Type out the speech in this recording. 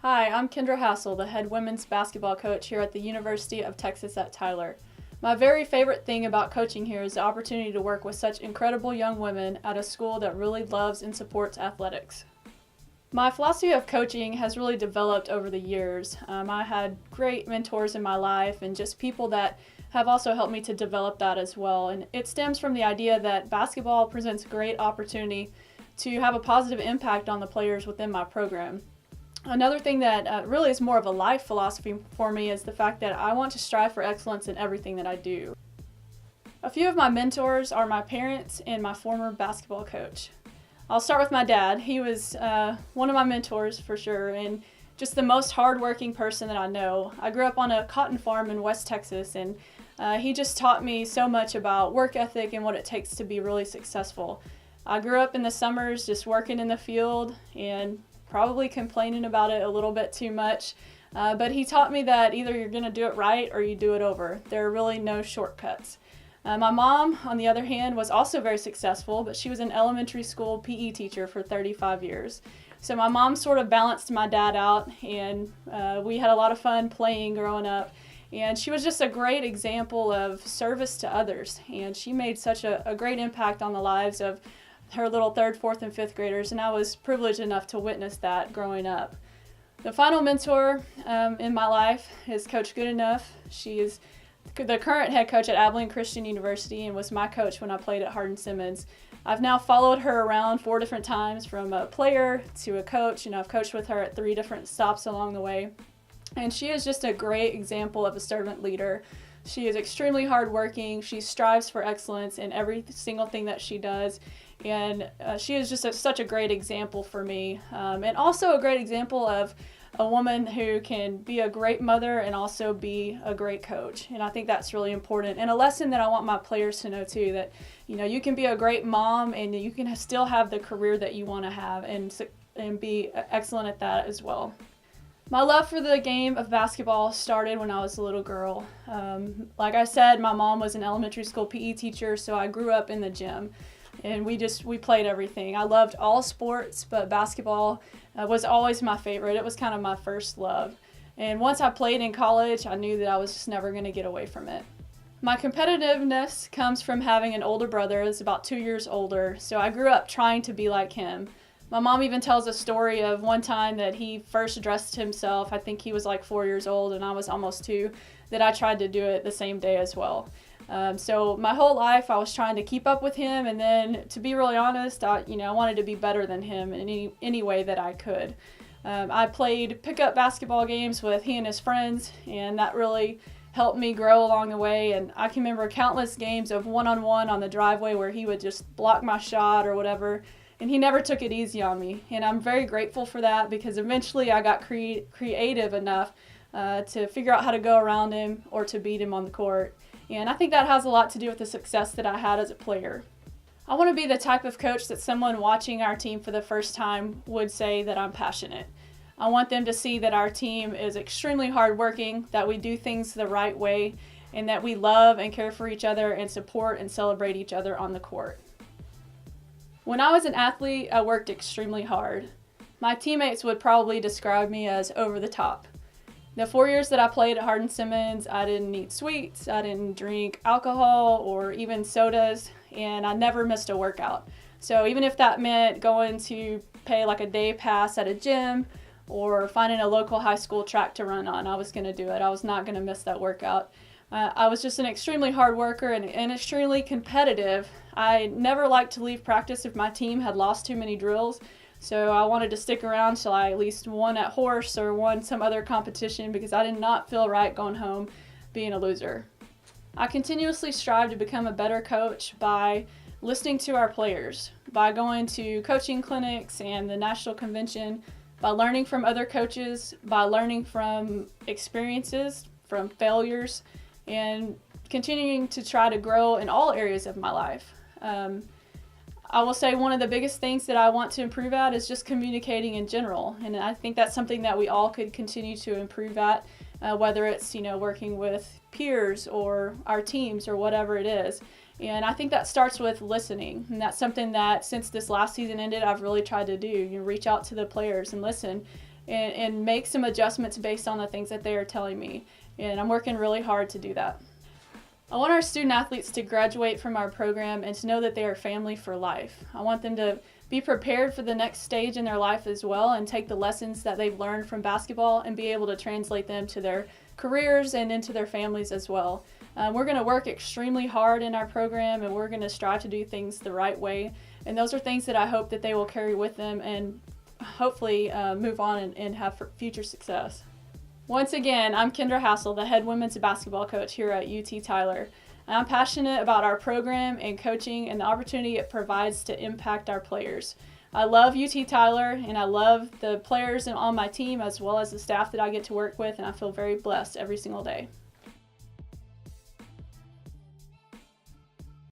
Hi, I'm Kendra Hassell, the head women's basketball coach here at the University of Texas at Tyler. My very favorite thing about coaching here is the opportunity to work with such incredible young women at a school that really loves and supports athletics. My philosophy of coaching has really developed over the years. I had great mentors in my life and just people that have also helped me to develop that as well. And it stems from the idea that basketball presents a great opportunity to have a positive impact on the players within my program. Another thing that really is more of a life philosophy for me is the fact that I want to strive for excellence in everything that I do. A few of my mentors are my parents and my former basketball coach. I'll start with my dad. He was one of my mentors for sure, and just the most hardworking person that I know. I grew up on a cotton farm in West Texas, and he just taught me so much about work ethic and what it takes to be really successful. I grew up in the summers just working in the field and probably complaining about it a little bit too much, but he taught me that either you're going to do it right or you do it over. There are really no shortcuts. My mom, on the other hand, was also very successful, but she was an elementary school PE teacher for 35 years. So my mom sort of balanced my dad out, and we had a lot of fun playing growing up. And she was just a great example of service to others, and she made such a great impact on the lives of her little third, fourth, and fifth graders, and I was privileged enough to witness that growing up. The final mentor in my life is Coach Goodenough. She is the current head coach at Abilene Christian University and was my coach when I played at Hardin-Simmons. I've now followed her around 4 different times, from a player to a coach, and I've coached with her at 3 different stops along the way. And she is just a great example of a servant leader. She is extremely hardworking. She strives for excellence in every single thing that she does. And she is just such a great example for me, and also a great example of a woman who can be a great mother and also be a great coach. And I think that's really important, and a lesson that I want my players to know too, that you can be a great mom and you can still have the career that you want to have and be excellent at that as well. My love for the game of basketball started when I was a little girl. Like I said, my mom was an elementary school PE teacher, so I grew up in the gym. And we played everything. I loved all sports, but basketball was always my favorite. It was kind of my first love. And once I played in college, I knew that I was just never going to get away from it. My competitiveness comes from having an older brother that's about 2 years older, so I grew up trying to be like him. My mom even tells a story of one time that he first dressed himself. I think he was like 4 years old and I was almost 2, that I tried to do it the same day as well. So my whole life I was trying to keep up with him, and then to be really honest, I wanted to be better than him in any way that I could. I played pickup basketball games with he and his friends, and that really helped me grow along the way. And I can remember countless games of one-on-one on the driveway where he would just block my shot or whatever, and he never took it easy on me. And I'm very grateful for that, because eventually I got creative enough to figure out how to go around him or to beat him on the court. And I think that has a lot to do with the success that I had as a player. I want to be the type of coach that someone watching our team for the first time would say that I'm passionate. I want them to see that our team is extremely hardworking, that we do things the right way, and that we love and care for each other and support and celebrate each other on the court. When I was an athlete, I worked extremely hard. My teammates would probably describe me as over the top. The 4 years that I played at Hardin-Simmons, I didn't eat sweets, I didn't drink alcohol or even sodas, and I never missed a workout. So even if that meant going to pay like a day pass at a gym or finding a local high school track to run on, I was going to do it. I was not going to miss that workout. I was just an extremely hard worker and extremely competitive. I never liked to leave practice if my team had lost too many drills. So I wanted to stick around till I at least won at horse or won some other competition, because I did not feel right going home being a loser. I continuously strive to become a better coach by listening to our players, by going to coaching clinics and the national convention, by learning from other coaches, by learning from experiences, from failures, and continuing to try to grow in all areas of my life. I will say one of the biggest things that I want to improve at is just communicating in general, and I think that's something that we all could continue to improve at, whether it's working with peers or our teams or whatever it is. And I think that starts with listening, and that's something that since this last season ended I've really tried to do. Reach out to the players and listen and make some adjustments based on the things that they are telling me. And I'm working really hard to do that. I want our student athletes to graduate from our program and to know that they are family for life. I want them to be prepared for the next stage in their life as well and take the lessons that they've learned from basketball and be able to translate them to their careers and into their families as well. We're going to work extremely hard in our program, and we're going to strive to do things the right way. And those are things that I hope that they will carry with them and hopefully move on and have future success. Once again, I'm Kendra Hassell, the head women's basketball coach here at UT Tyler. I'm passionate about our program and coaching and the opportunity it provides to impact our players. I love UT Tyler, and I love the players on my team as well as the staff that I get to work with, and I feel very blessed every single day.